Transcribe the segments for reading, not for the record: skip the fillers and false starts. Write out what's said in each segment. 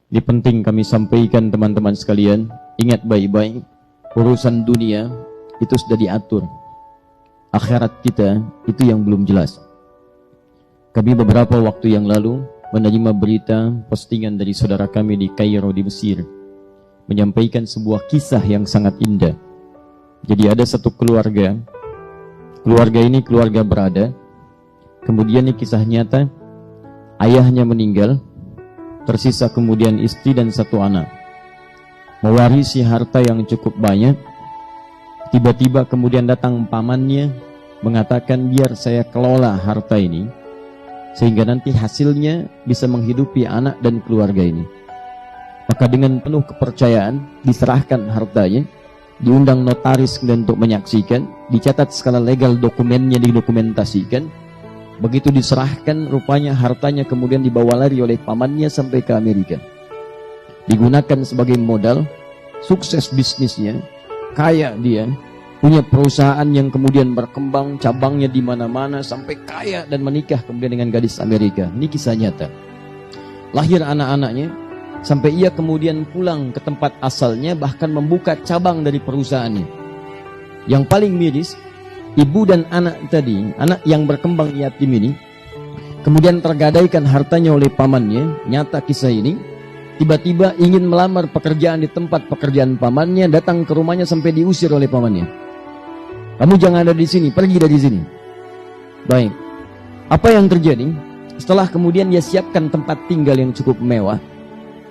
Ini penting kami sampaikan teman-teman sekalian. Ingat baik-baik, urusan dunia itu sudah diatur. Akhirat kita itu yang belum jelas. Kami beberapa waktu yang lalu menerima berita postingan dari saudara kami di Kairo di Mesir, menyampaikan sebuah kisah yang sangat indah. Jadi ada satu keluarga ini keluarga berada. Kemudian ini kisah nyata, ayahnya meninggal, tersisa kemudian istri dan satu anak, mewarisi harta yang cukup banyak. Tiba-tiba kemudian datang pamannya mengatakan, biar saya kelola harta ini sehingga nanti hasilnya bisa menghidupi anak dan keluarga ini. Maka dengan penuh kepercayaan diserahkan hartanya, diundang notaris untuk menyaksikan, dicatat skala legal, dokumennya didokumentasikan. Begitu diserahkan, rupanya hartanya kemudian dibawa lari oleh pamannya sampai ke Amerika, digunakan sebagai modal, sukses bisnisnya, kaya dia, punya perusahaan yang kemudian berkembang, cabangnya di mana-mana sampai kaya dan menikah kemudian dengan gadis Amerika. Ini kisah nyata. Lahir anak-anaknya, sampai ia kemudian pulang ke tempat asalnya, bahkan membuka cabang dari perusahaannya. Yang paling miris, ibu dan anak tadi, anak yang berkembang yatim ini, kemudian tergadaikan hartanya oleh pamannya. Nyata kisah ini. Tiba-tiba ingin melamar pekerjaan di tempat pekerjaan pamannya, datang ke rumahnya sampai diusir oleh pamannya. Kamu jangan ada di sini, pergi dari sini. Baik. Apa yang terjadi? Setelah kemudian dia siapkan tempat tinggal yang cukup mewah,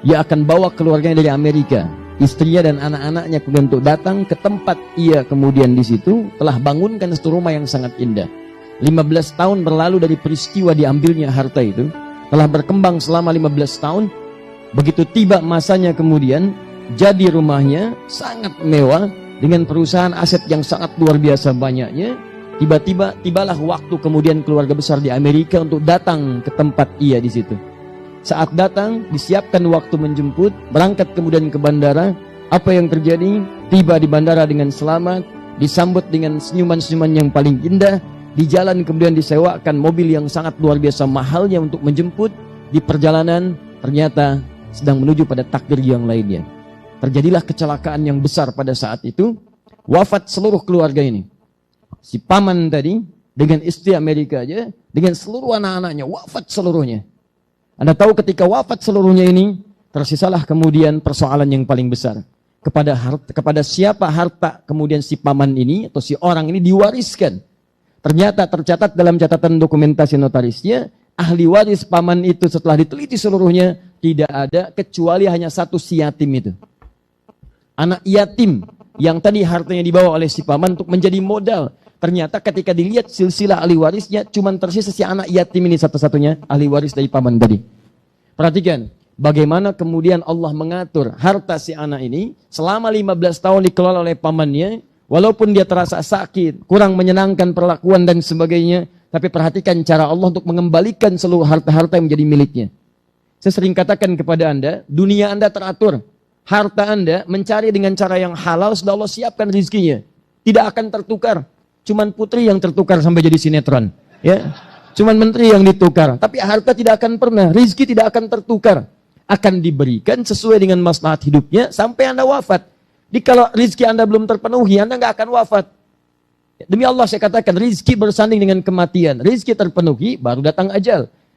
ia akan bawa keluarganya dari Amerika, istrinya dan anak-anaknya kemudian untuk datang ke tempat ia kemudian di situ telah bangunkan satu rumah yang sangat indah. 15 tahun berlalu dari peristiwa diambilnya harta itu, telah berkembang selama 15 tahun. Begitu tiba masanya kemudian jadi rumahnya sangat mewah dengan perusahaan aset yang sangat luar biasa banyaknya. Tibalah waktu kemudian keluarga besar di Amerika untuk datang ke tempat ia di situ. Saat datang, disiapkan waktu menjemput, berangkat kemudian ke bandara. Apa yang terjadi? Tiba di bandara dengan selamat, disambut dengan senyuman-senyuman yang paling indah. Di jalan kemudian disewakan mobil yang sangat luar biasa mahalnya untuk menjemput. Di perjalanan ternyata sedang menuju pada takdir yang lainnya. Terjadilah kecelakaan yang besar pada saat itu. Wafat seluruh keluarga ini. Si paman tadi dengan istri Amerika aja, dengan seluruh anak-anaknya, wafat seluruhnya. Anda tahu ketika wafat seluruhnya ini, tersisalah kemudian persoalan yang paling besar. Kepada siapa harta kemudian si paman ini atau si orang ini diwariskan. Ternyata tercatat dalam catatan dokumentasi notarisnya, ahli waris paman itu setelah diteliti seluruhnya, tidak ada kecuali hanya satu, si yatim itu. Anak yatim yang tadi hartanya dibawa oleh si paman untuk menjadi modal. Ternyata ketika dilihat silsilah ahli warisnya, cuma tersisa si anak yatim ini satu-satunya ahli waris dari paman tadi. Perhatikan, bagaimana kemudian Allah mengatur harta si anak ini selama 15 tahun dikelola oleh pamannya. Walaupun dia terasa sakit, kurang menyenangkan perlakuan dan sebagainya, tapi perhatikan cara Allah untuk mengembalikan seluruh harta-harta yang menjadi miliknya. Saya sering katakan kepada Anda, dunia Anda teratur. Harta Anda mencari dengan cara yang halal, sudah Allah siapkan rezekinya. Tidak akan tertukar. Cuman putri yang tertukar sampai jadi sinetron. Ya, cuman menteri yang ditukar. Tapi harta tidak akan pernah, rezeki tidak akan tertukar. Akan diberikan sesuai dengan maslahat hidupnya sampai Anda wafat. Jadi kalau rezeki Anda belum terpenuhi, Anda nggak akan wafat. Demi Allah saya katakan, rezeki bersanding dengan kematian. Rezeki terpenuhi, baru datang ajal.